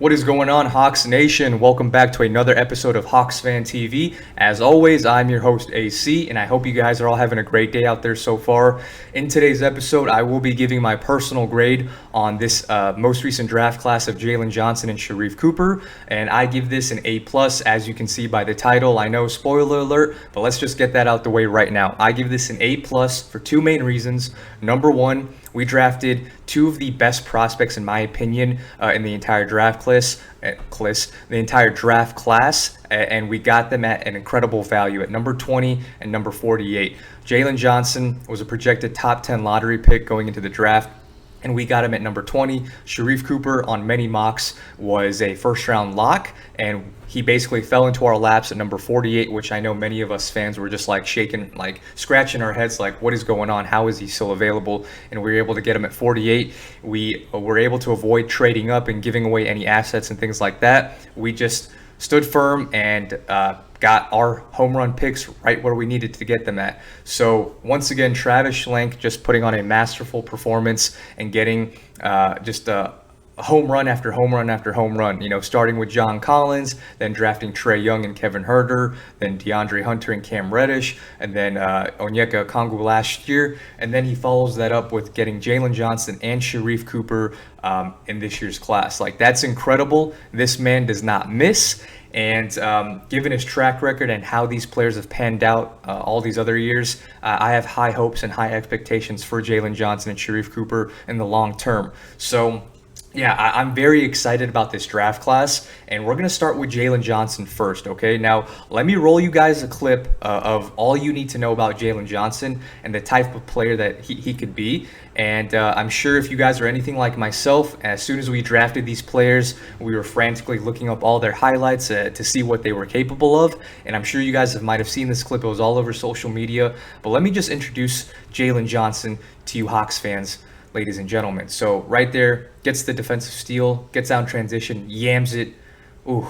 What is going on, Hawks Nation? Welcome back to another episode of Hawks Fan TV. As always, I'm your host, AC, and I hope you guys are all having a great day out there so far. In today's episode, I will be giving my personal grade on this most recent draft class of Jalen Johnsn and Sharife Cooper, and I give this an A+, as you can see by the title. I know, spoiler alert, but let's just get that out the way right now. I give this an A+ for two main reasons. Number one, we drafted two of the best prospects, in my opinion, in the entire draft class, and we got them at an incredible value at number 20 and number 48. Jalen Johnsn was a projected top 10 lottery pick going into the draft, and we got him at number 20. Sharife Cooper, on many mocks, was a first-round lock, and he basically fell into our laps at number 48, which I know many of us fans were just like shaking, like scratching our heads, like, what is going on? How is he still available? And we were able to get him at 48. We were able to avoid trading up and giving away any assets and things like that. We just stood firm and got our home run picks right where we needed to get them at. So once again, Travis Shlenk just putting on a masterful performance and getting just a home run after home run after home run, starting with John Collins, then drafting Trey Young and Kevin Herter, then DeAndre Hunter and Cam Reddish, and then Onyeka Okongwu last year. And then he follows that up with getting Jalen Johnsn and Sharife Cooper in this year's class. Like, that's incredible. This man does not miss. And given his track record and how these players have panned out all these other years, I have high hopes and high expectations for Jalen Johnsn and Sharife Cooper in the long term. So yeah, I'm very excited about this draft class, and we're going to start with Jalen Johnsn first, okay? Now, let me roll you guys a clip of all you need to know about Jalen Johnsn and the type of player that he could be. And I'm sure if you guys are anything like myself, as soon as we drafted these players, we were frantically looking up all their highlights to see what they were capable of. And I'm sure you guys might have seen this clip. It was all over social media. But let me just introduce Jalen Johnsn to you Hawks fans, ladies and gentlemen. So right there, gets the defensive steal, gets out in transition, yams it. Ooh,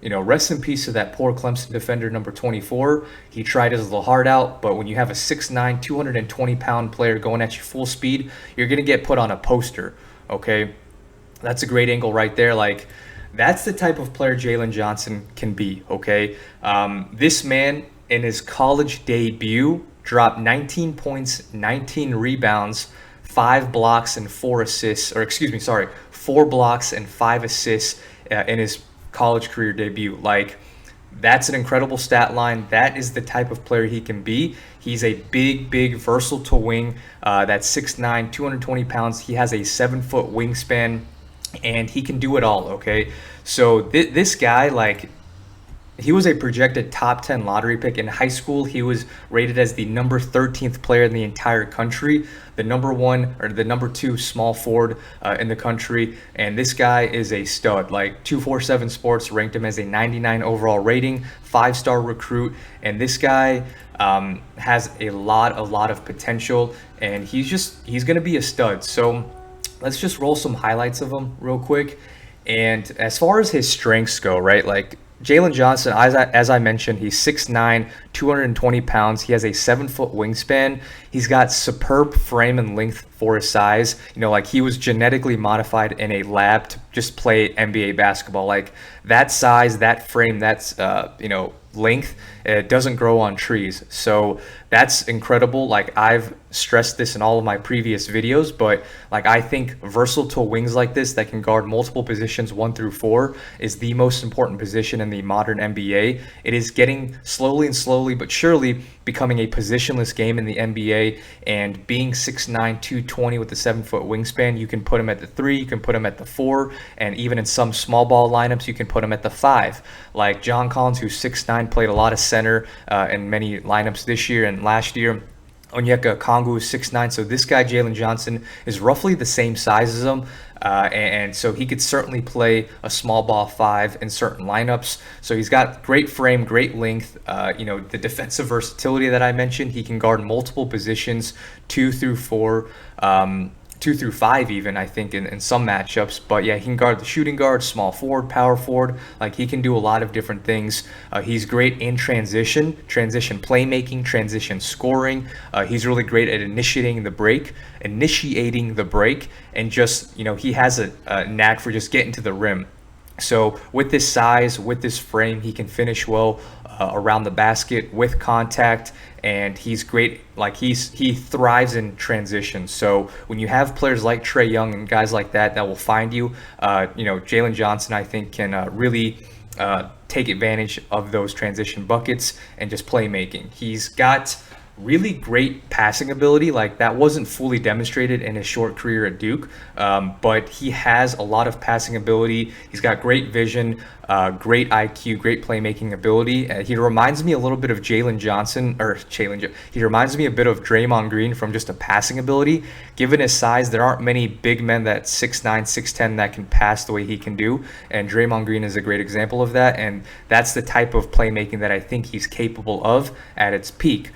rest in peace to that poor Clemson defender, number 24. He tried his little heart out, but when you have a 6'9", 220-pound player going at you full speed, you're going to get put on a poster, okay? That's a great angle right there. Like, that's the type of player Jalen Johnsn can be, okay? This man, in his college debut, dropped 19 points, 19 rebounds, 4 blocks and 5 assists in his college career debut. Like, that's an incredible stat line. That is the type of player he can be. He's a big, versatile wing. That's 6'9", 220 pounds. He has a 7-foot wingspan, and he can do it all, okay? So this guy, like, he was a projected top 10 lottery pick. In high school, he was rated as the number 13th player in the entire country, the number 2 small forward in the country. And this guy is a stud. Like, 247 Sports ranked him as a 99 overall rating, 5-star recruit. And this guy has a lot of potential, and he's going to be a stud. So let's just roll some highlights of him real quick. And as far as his strengths go, right, like, Jalen Johnsn, as I mentioned, he's 6'9", 220 pounds. He has a 7-foot wingspan. He's got superb frame and length for his size. Like, he was genetically modified in a lab to just play NBA basketball. Like, that size, that frame, that's, length, it doesn't grow on trees. So that's incredible. Like, I've stressed this in all of my previous videos, but like, I think versatile wings like this that can guard multiple positions 1 through 4 is the most important position in the modern NBA. It is getting slowly but surely becoming a positionless game in the NBA, and being 6'9", 220 with a 7-foot wingspan, you can put him at the 3, you can put him at the 4, and even in some small ball lineups, you can put him at the 5. Like John Collins, who's 6'9", played a lot of center in many lineups this year and last year. Onyeka Okongwu is 6'9", so this guy, Jalen Johnsn, is roughly the same size as him, and so he could certainly play a small ball 5 in certain lineups. So he's got great frame, great length, the defensive versatility that I mentioned. He can guard multiple positions, 2 through 4, 2 through 5 even, I think, in some matchups. But yeah, he can guard the shooting guard, small forward, power forward. Like, he can do a lot of different things. He's great in transition playmaking, transition scoring. He's really great at initiating the break, and just, he has a knack for just getting to the rim. So with this size, with this frame, he can finish well around the basket with contact, and he's great. Like he thrives in transition. So when you have players like Trae Young and guys like that will find you, Jalen Johnsn, I think, can really take advantage of those transition buckets and just playmaking. He's got really great passing ability. Like that wasn't fully demonstrated in his short career at Duke, but he has a lot of passing ability. He's got great vision, great IQ, great playmaking ability. He reminds me a little bit of Jalen Johnson, or Jalen. He reminds me a bit of Draymond Green from just a passing ability. Given his size, there aren't many big men that 6'9", 6'10" that can pass the way he can do, and Draymond Green is a great example of that. And that's the type of playmaking that I think he's capable of at its peak.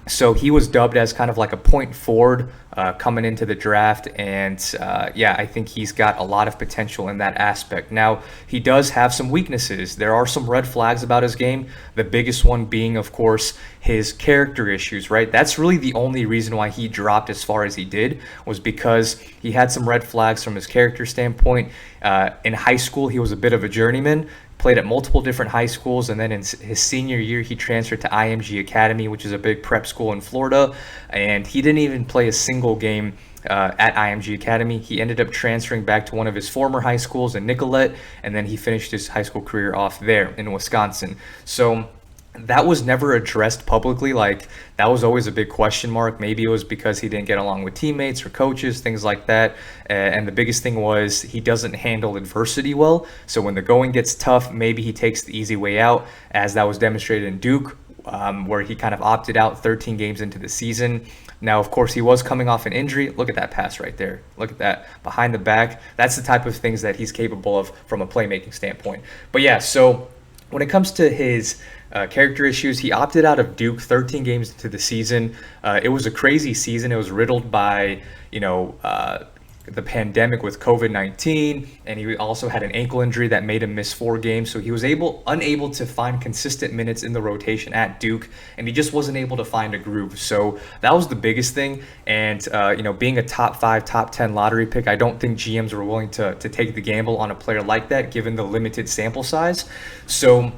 So he was dubbed as kind of like a point forward coming into the draft, and I think he's got a lot of potential in that aspect. Now, he does have some weaknesses. There are some red flags about his game, the biggest one being, of course, his character issues, right? That's really the only reason why he dropped as far as he did, was because he had some red flags from his character standpoint. In high school, he was a bit of a journeyman, played at multiple different high schools, and then in his senior year he transferred to IMG Academy, which is a big prep school in Florida, and he didn't even play a single game at IMG Academy. He ended up transferring back to one of his former high schools in Nicollet, and then he finished his high school career off there in Wisconsin. So that was never addressed publicly. Like that was always a big question mark. Maybe it was because he didn't get along with teammates or coaches, things like that. And the biggest thing was he doesn't handle adversity well. So when the going gets tough, maybe he takes the easy way out, as that was demonstrated in Duke, where he kind of opted out 13 games into the season. Now, of course, he was coming off an injury. Look at that pass right there. Look at that behind the back. That's the type of things that he's capable of from a playmaking standpoint. But yeah, so when it comes to his character issues, he opted out of Duke 13 games into the season. It was a crazy season. It was riddled by, the pandemic with COVID-19, and he also had an ankle injury that made him miss 4 games. So he was unable to find consistent minutes in the rotation at Duke, and he just wasn't able to find a groove. So that was the biggest thing. And being a top 5, top 10 lottery pick, I don't think GMs were willing to take the gamble on a player like that, given the limited sample size. So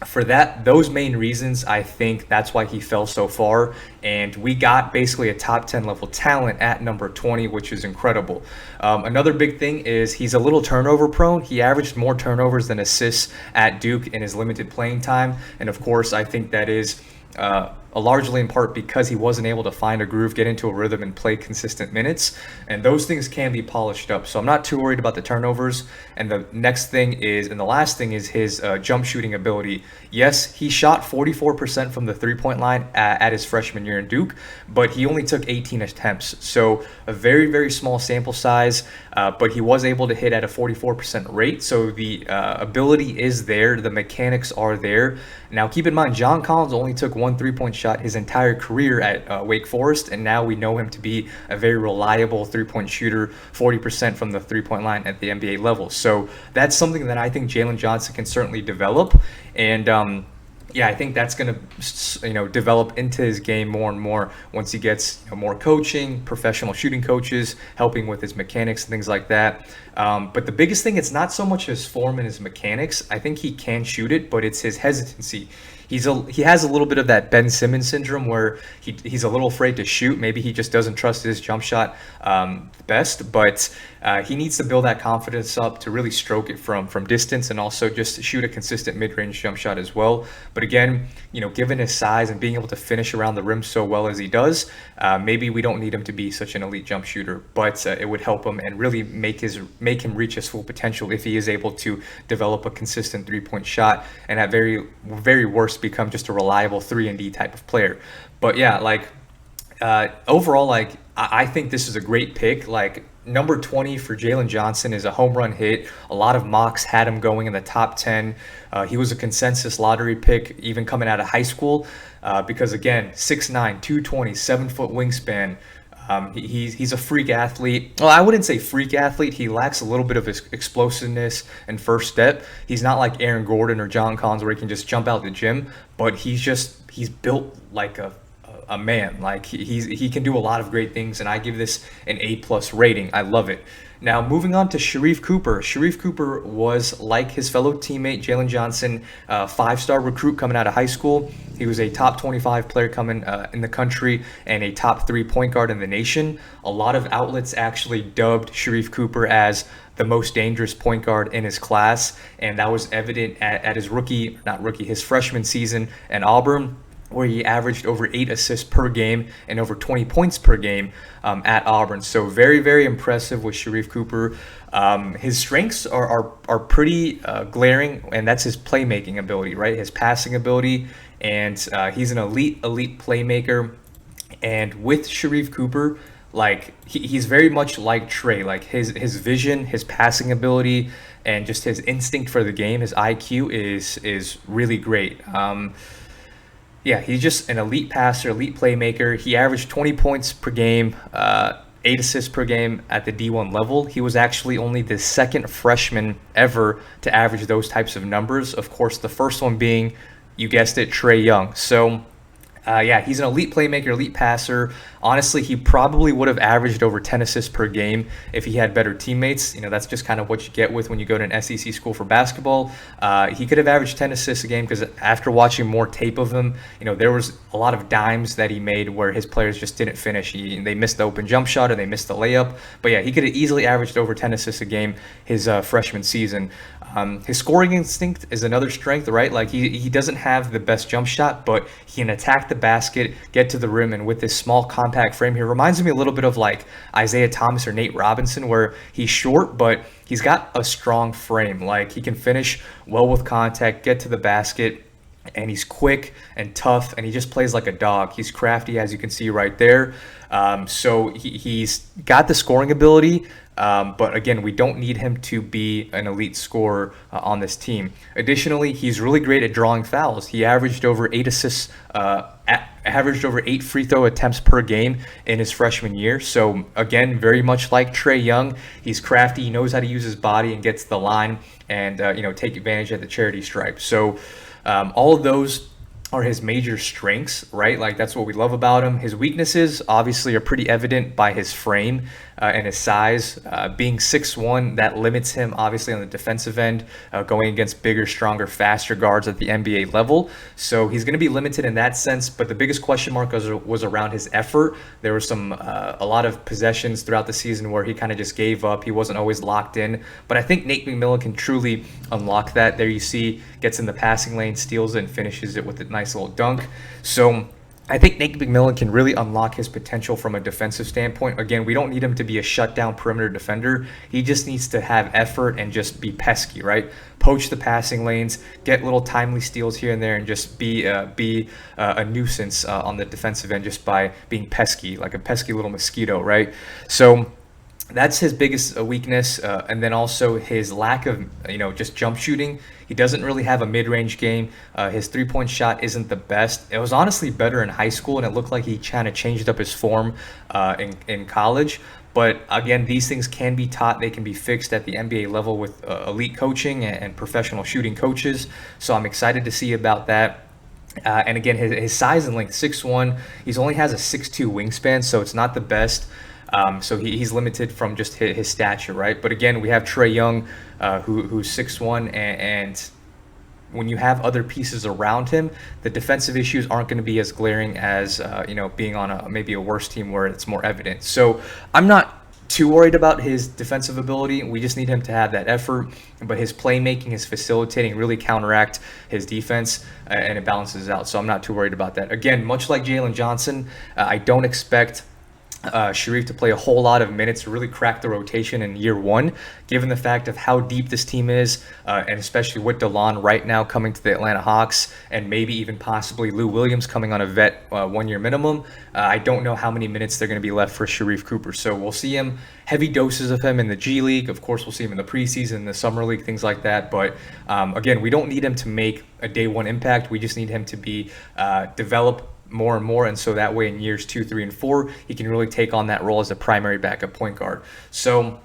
for those main reasons, I think that's why he fell so far. And we got basically a top 10 level talent at number 20, which is incredible. Another big thing is he's a little turnover prone. He averaged more turnovers than assists at Duke in his limited playing time. And of course, I think that is largely in part because he wasn't able to find a groove, get into a rhythm, and play consistent minutes. And those things can be polished up. So I'm not too worried about the turnovers. And the last thing is his jump shooting ability. Yes, he shot 44% from the three-point line at his freshman year in Duke, but he only took 18 attempts. So a very, very small sample size, but he was able to hit at a 44% rate. So the ability is there. The mechanics are there. Now, keep in mind, John Collins only took 1 3-point shot his entire career at Wake Forest, and now we know him to be a very reliable three-point shooter, 40% from the three-point line at the NBA level. So that's something that I think Jalen Johnsn can certainly develop, and I think that's going to, develop into his game more and more once he gets more coaching, professional shooting coaches helping with his mechanics and things like that. But the biggest thing, it's not so much his form and his mechanics. I think he can shoot it, but it's his hesitancy. He has a little bit of that Ben Simmons syndrome where he's a little afraid to shoot. Maybe he just doesn't trust his jump shot best, but he needs to build that confidence up to really stroke it from distance, and also just shoot a consistent mid-range jump shot as well. But again, given his size and being able to finish around the rim so well as he does, maybe we don't need him to be such an elite jump shooter, but it would help him and really make him reach his full potential if he is able to develop a consistent three-point shot, and at very, very worst become just a reliable 3-and-D type of player. But yeah, overall, I think this is a great pick. Number 20 for Jalen Johnsn is a home run hit. A lot of mocks had him going in the top 10. He was a consensus lottery pick even coming out of high school, because again, 6'9", 220, 7-foot wingspan. He's a freak athlete. Well, I wouldn't say freak athlete. He lacks a little bit of his explosiveness and first step. He's not like Aaron Gordon or John Collins where he can just jump out the gym, but he's built like a a man. Like he can do a lot of great things, and I give this an A+ rating. I love it. Now, moving on to Sharife Cooper. Sharife Cooper was, like his fellow teammate Jalen Johnsn, a 5-star recruit coming out of high school. He was a top 25 player coming in the country and a top 3 point guard in the nation. A lot of outlets actually dubbed Sharife Cooper as the most dangerous point guard in his class, and that was evident at his freshman season at Auburn, where he averaged over 8 assists per game and over 20 points per game at Auburn. So very, very impressive with Sharife Cooper. His strengths are pretty glaring, and that's his playmaking ability, right? His passing ability, and he's an elite playmaker. And with Sharife Cooper, like he's very much like Trey. Like his vision, his passing ability, and just his instinct for the game, his IQ is really great. Yeah, he's just an elite passer, elite playmaker. He averaged 20 points per game, 8 assists per game at the D1 level. He was actually only the second freshman ever to average those types of numbers. Of course, the first one being, you guessed it, Trey Young. So yeah, he's an elite playmaker, elite passer. Honestly, he probably would have averaged over 10 assists per game if he had better teammates. You know, that's just kind of what you get with when you go to an SEC school for basketball. He could have averaged 10 assists a game because after watching more tape of him, you know, there was a lot of dimes that he made where his players just didn't finish. They missed the open jump shot or they missed the layup. But yeah, he could have easily averaged over 10 assists a game his freshman season. His scoring instinct is another strength, right? Like he doesn't have the best jump shot, but he can attack the basket, get to the rim, and with this small compact frame, he reminds me a little bit of like Isaiah Thomas or Nate Robinson, where he's short, but he's got a strong frame. Like he can finish well with contact, get to the basket, and he's quick and tough, and he just plays like a dog. He's crafty, as you can see right there. So he's got the scoring ability, but again, we don't need him to be an elite scorer on this team. Additionally, he's really great at drawing fouls. He averaged over 8 assists, averaged over 8 free throw attempts per game in his freshman year. So again, very much like Trey Young, he's crafty. He knows how to use his body and get to the line and take advantage of the charity stripe. So all of those are his major strengths, right? Like that's what we love about him. His weaknesses obviously are pretty evident by his frame and his size. Being 6'1", that limits him obviously on the defensive end, going against bigger, stronger, faster guards at the NBA level. So he's going to be limited in that sense. But the biggest question mark was around his effort. There were a lot of possessions throughout the season where he kind of just gave up. He wasn't always locked in. But I think Nate McMillan can truly unlock that. There you see, gets in the passing lane, steals it, and finishes it with a nice little dunk. So I think Nate McMillan can really unlock his potential from a defensive standpoint. Again, we don't need him to be a shutdown perimeter defender. He just needs to have effort and just be pesky, right? Poach the passing lanes, get little timely steals here and there, and just be a nuisance on the defensive end just by being pesky, like a pesky little mosquito, right? So that's his biggest weakness, and then also his lack of just jump shooting. He doesn't really have a mid-range game. His three-point shot isn't the best. It was honestly better in high school, and it looked like he kind of changed up his form in college. But again, these things can be taught. They can be fixed at the NBA level with elite coaching and professional shooting coaches. So I'm excited to see about that. And again, his size and length, 6'1". He only has a 6'2" wingspan, so it's not the best. So he's limited from just his stature, right? But again, we have Trey Young, who's 6'1", and when you have other pieces around him, the defensive issues aren't going to be as glaring as being on maybe a worse team where it's more evident. So I'm not too worried about his defensive ability. We just need him to have that effort, but his playmaking, his facilitating really counteract his defense, and it balances out. So I'm not too worried about that. Again, much like Jalen Johnsn, I don't expect Sharife to play a whole lot of minutes to really crack the rotation in year one, given the fact of how deep this team is, and especially with DeLon right now coming to the Atlanta Hawks, and maybe even possibly Lou Williams coming on a vet 1 year minimum. I don't know how many minutes they're going to be left for Sharife Cooper. So we'll see him, heavy doses of him in the G League. Of course, we'll see him in the preseason, the summer league, things like that. But again, we don't need him to make a day one impact. We just need him to be develop more and more, and so that way in years 2, 3, and 4 he can really take on that role as a primary backup point guard. So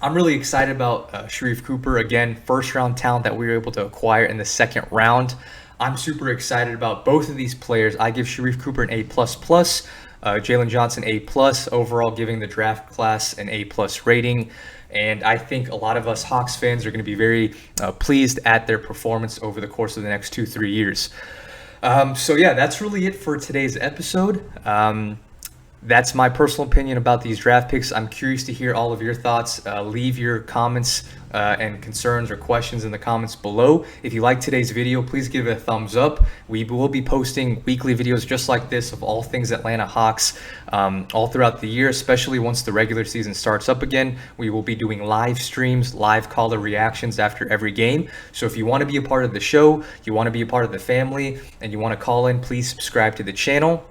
I'm really excited about Sharife Cooper. Again, first round talent that we were able to acquire in the second round. I'm super excited about both of these players. I give Sharife Cooper an A++, Jalen Johnsn A+, overall giving the draft class an A+ rating. And I think a lot of us Hawks fans are going to be very pleased at their performance over the course of the next 2-3 years. So yeah, that's really it for today's episode. That's my personal opinion about these draft picks. I'm curious to hear all of your thoughts. Leave your comments and concerns or questions in the comments below. If you like today's video, please give it a thumbs up. We will be posting weekly videos just like this of all things Atlanta Hawks all throughout the year, especially once the regular season starts up again. We will be doing live streams, live caller reactions after every game. So if you want to be a part of the show, you want to be a part of the family, and you want to call in, please subscribe to the channel.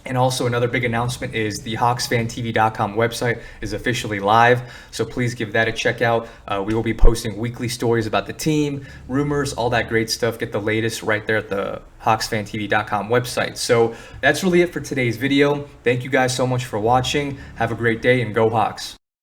And also another big announcement is the HawksFanTV.com website is officially live, so please give that a check out. We will be posting weekly stories about the team, rumors, all that great stuff. Get the latest right there at the HawksFanTV.com website. So that's really it for today's video. Thank you guys so much for watching. Have a great day and go Hawks.